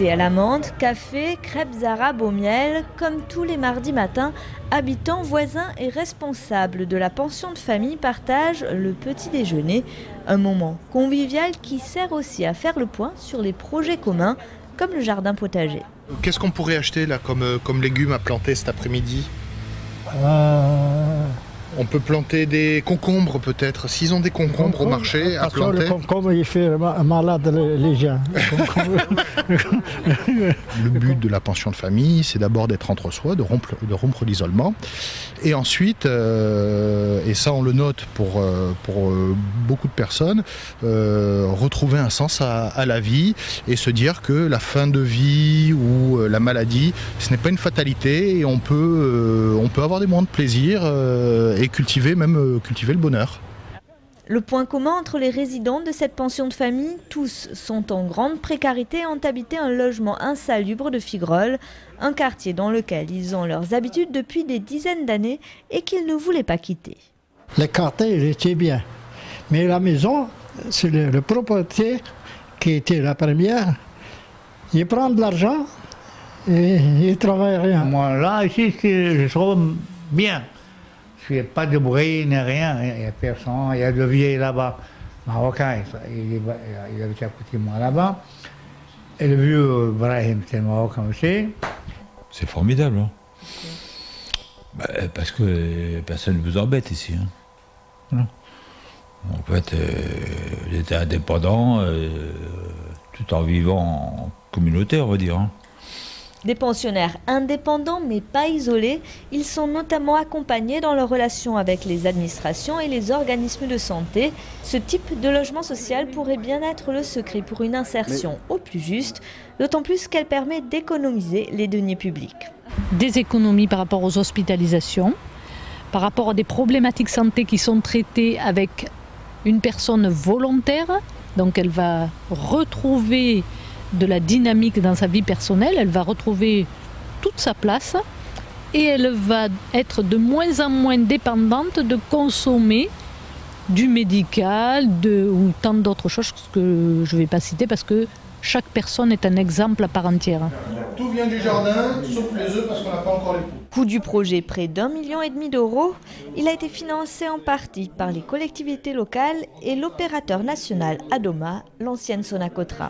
Thé à la menthe, café, crêpes arabes au miel, comme tous les mardis matins, habitants, voisins et responsables de la pension de famille partagent le petit déjeuner. Un moment convivial qui sert aussi à faire le point sur les projets communs, comme le jardin potager. Qu'est-ce qu'on pourrait acheter là comme légumes à planter cet après-midi? On peut planter des concombres peut-être. S'ils ont des concombres au marché à planter. Le concombre, il fait malade les gens. Le but de la pension de famille, c'est d'abord d'être entre soi, de rompre l'isolement. Et ensuite, et ça on le note pour beaucoup de personnes, retrouver un sens à la vie et se dire que la fin de vie ou la maladie, ce n'est pas une fatalité et on peut avoir des moments de plaisir et cultiver le bonheur. Le point commun entre les résidents de cette pension de famille, tous sont en grande précarité et ont habité un logement insalubre de Figrolles, un quartier dans lequel ils ont leurs habitudes depuis des dizaines d'années et qu'ils ne voulaient pas quitter. Le quartier était bien, mais la maison, c'est le propriétaire qui était la première. Il prend de l'argent et il ne travaille rien. Moi là, ici, je trouve bien. Il n'y a pas de bruit, ni rien, il n'y a personne. Il y a deux vieilles là-bas, marocains, il habite à côté de moi là-bas. Et le vieux Brahim, c'est le marocain aussi. C'est formidable, hein. Parce que personne ne vous embête ici. Hein. En fait, il était indépendant, tout en vivant en communauté, on va dire. Hein. Des pensionnaires indépendants mais pas isolés, ils sont notamment accompagnés dans leurs relations avec les administrations et les organismes de santé. Ce type de logement social pourrait bien être le secret pour une insertion au plus juste, d'autant plus qu'elle permet d'économiser les deniers publics. Des économies par rapport aux hospitalisations, par rapport à des problématiques santé qui sont traitées avec une personne volontaire, donc elle va retrouver de la dynamique dans sa vie personnelle, elle va retrouver toute sa place et elle va être de moins en moins dépendante de consommer du médical ou tant d'autres choses que je ne vais pas citer parce que chaque personne est un exemple à part entière. Tout vient du jardin, sauf les œufs parce qu'on n'a pas encore les poules. Coût du projet, près d'1,5 million d'euros. Il a été financé en partie par les collectivités locales et l'opérateur national Adoma, l'ancienne Sonacotra.